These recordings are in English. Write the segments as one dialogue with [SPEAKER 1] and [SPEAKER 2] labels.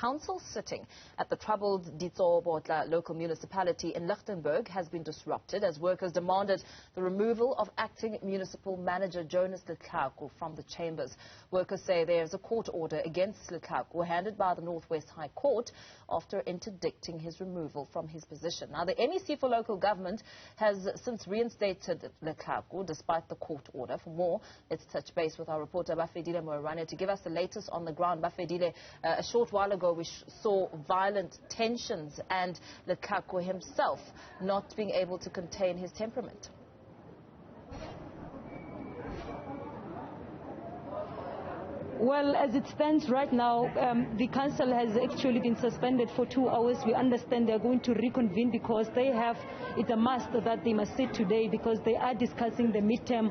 [SPEAKER 1] council sitting at the troubled Ditsobotla Local Municipality in Lichtenburg has been disrupted as workers demanded the removal of acting municipal manager Jonas Letlhaku from the chambers. Workers say there is a court order against Letlhaku handed by the Northwest High Court after interdicting his removal from his position. Now, the MEC for local government has since reinstated Letlhaku despite the court order. For more, let's touch base with our reporter Bafedile Moerane to give us the latest on the ground. Bafedile, a short while ago we saw violent tensions and Letlhaku himself not being able to contain his temperament.
[SPEAKER 2] Well, as it stands right now, the council has actually been suspended for 2 hours. We understand they are going to reconvene because it's a must that they must sit today because they are discussing the midterm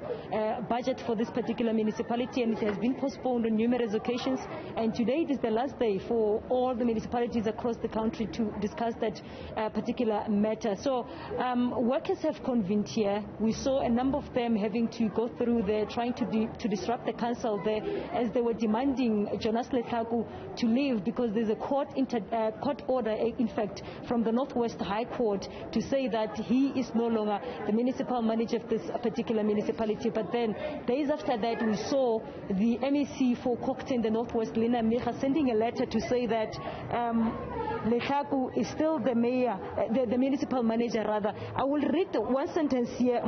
[SPEAKER 2] budget for this particular municipality, and it has been postponed on numerous occasions. And today it is the last day for all the municipalities across the country to discuss that particular matter. So workers have convened here. We saw a number of them having to go through there, trying to disrupt the council there as they were demanding Jonas Letlhaku to leave because there's a court order, in fact, from the Northwest High Court to say that he is no longer the municipal manager of this particular municipality. But then, days after that, we saw the MEC for Kokten, the Northwest, Lina Micha, sending a letter to say that Letlhaku is still the mayor, the municipal manager, rather. I will read one sentence here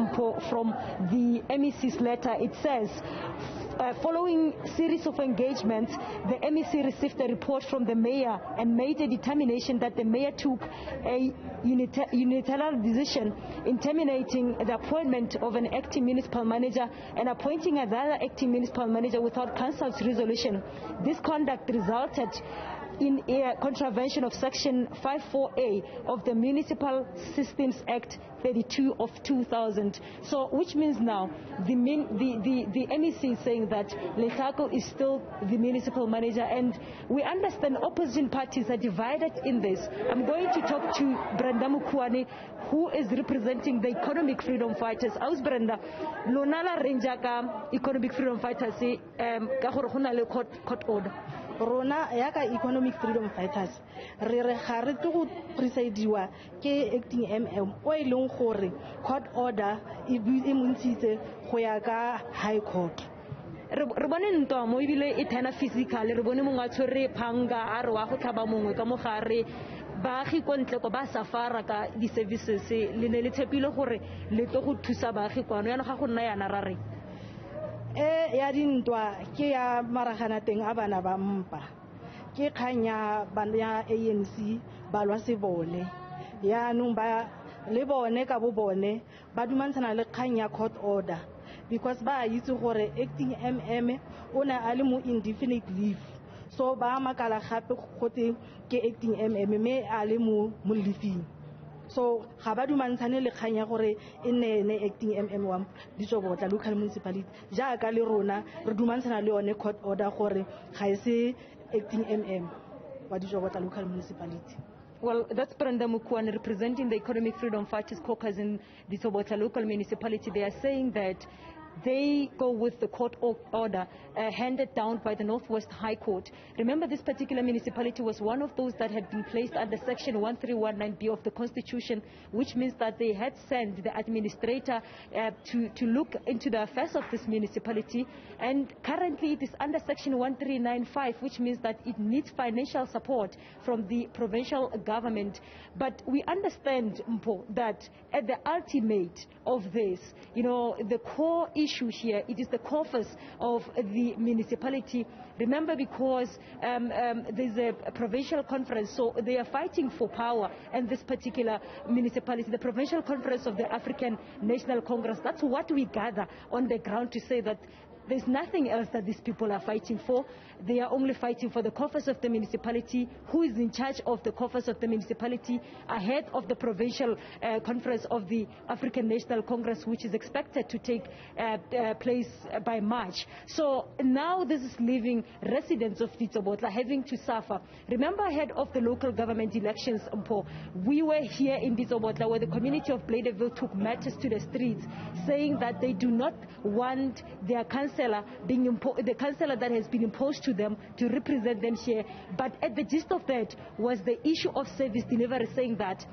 [SPEAKER 2] from the MEC's letter. It says, following series of engagements, the MEC received a report from the mayor and made a determination that the mayor took a unilateral decision in terminating the appointment of an acting municipal manager and appointing another acting municipal manager without council's resolution. This conduct resulted in a contravention of Section 54A of the Municipal Systems Act 32 of 2000. So, which means now the MEC is saying that Letlhaku is still the municipal manager, and we understand opposition parties are divided in this. I'm going to talk to Brenda Mukuane, who is representing the economic freedom fighters. Aus Brenda, Lonala Renjaka economic freedom fighters ka gore go na le court order.
[SPEAKER 3] Rona yaka economic freedom fighters re ga re go presediwa ke acting MM o ileng gore court order e montshitse go ya ka high court.
[SPEAKER 2] Re bone ntwa mo ibile e thana physical re bone mongwe a tshwere phanga a re wa go tlhaba mongwe ka mogare baagi kontle ko ba safara ka di services le ne le tshepile gore le tlo go thusa baagi kwano yana ga go nna yana rare
[SPEAKER 3] ya dintwa ke ya maragana teng a bana ba mpa ke khanya bana ya ANC ba lwa se bone ya nung ba le bone ka bo bone ba dumantshana le khanya court order because ba itse gore acting MM ona a le mo indefinite leave, so ba makala gape gote ke acting MM me a le mo leaving. So ga ba dumantshane le khanya gore e ne acting MM wa Ditsobotla Local Municipality jaaka le rona re dumantshana le one court order gore ga e se acting MM wa Ditsobotla Local Municipality.
[SPEAKER 2] Well, that's Brenda Mukuane representing the Economic Freedom Fighters Caucus in Ditsobotla Local Municipality. They are saying that they go with the court order handed down by the Northwest High Court. Remember, this particular municipality was one of those that had been placed under Section 1319B of the Constitution, which means that they had sent the administrator to look into the affairs of this municipality. And currently it is under Section 1395, which means that it needs financial support from the provincial government. But we understand, Mpo, that at the ultimate of this, the core issue here, it is the coffers of the municipality. Remember, because there's a provincial conference, so they are fighting for power, and this particular municipality, the provincial conference of the African National Congress, that's what we gather on the ground to say that there's nothing else that these people are fighting for. They are only fighting for the coffers of the municipality, who is in charge of the coffers of the municipality, ahead of the provincial conference of the African National Congress, which is expected to take place by March. So now this is leaving residents of Ditsobotla having to suffer. Remember, ahead of the local government elections, we were here in Ditsobotla where the community of Bladeville took matters to the streets, saying that they do not want their council councillor the councillor that has been imposed to them to represent them here. But at the gist of that was the issue of service delivery, saying that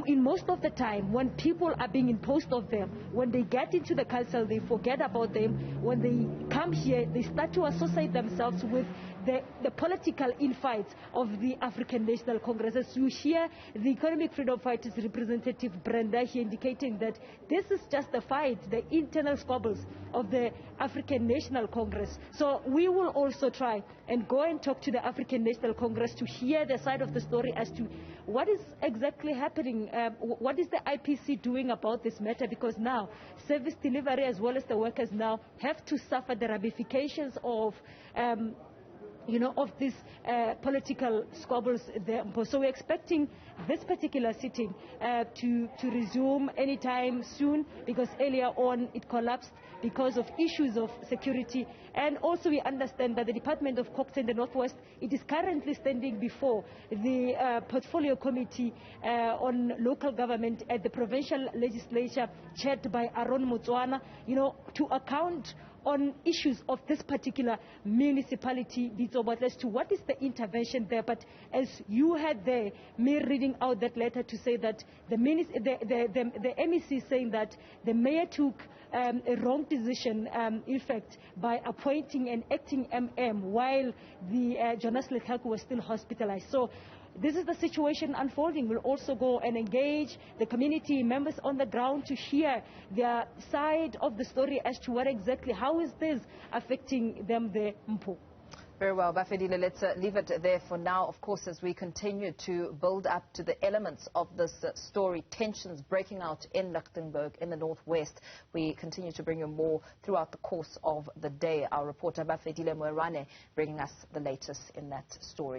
[SPEAKER 2] in most of the time, when people are being imposed of them, when they get into the council, they forget about them. When they come here, they start to associate themselves with the political infights of the African National Congress. As you hear the Economic Freedom Fighters representative Brenda here indicating that this is just the fight, the internal squabbles of the African National Congress. So we will also try and go and talk to the African National Congress to hear the side of the story as to what is exactly happening, what is the IPC doing about this matter, because now service delivery as well as the workers now have to suffer the ramifications of of these political squabbles there. So we're expecting this particular sitting to resume anytime soon, because earlier on it collapsed because of issues of security. And also we understand that the Department of Cox in the Northwest, it is currently standing before the Portfolio Committee on Local Government at the Provincial Legislature, chaired by Aaron Motswana, to account on issues of this particular municipality, Ditsobotla, as to what is the intervention there. But as you had there, me reading out that letter to say that the MEC saying that the mayor took a wrong decision, in fact, by appointing an acting MM while the Jonas Letlhaku was still hospitalized. So this is the situation unfolding. We'll also go and engage the community members on the ground to hear their side of the story as to what exactly, how is this affecting them there, Mpo.
[SPEAKER 1] Very well, Bafedile, let's leave it there for now. Of course, as we continue to build up to the elements of this story, tensions breaking out in Lichtenburg in the northwest, we continue to bring you more throughout the course of the day. Our reporter Bafedile Moerane bringing us the latest in that story.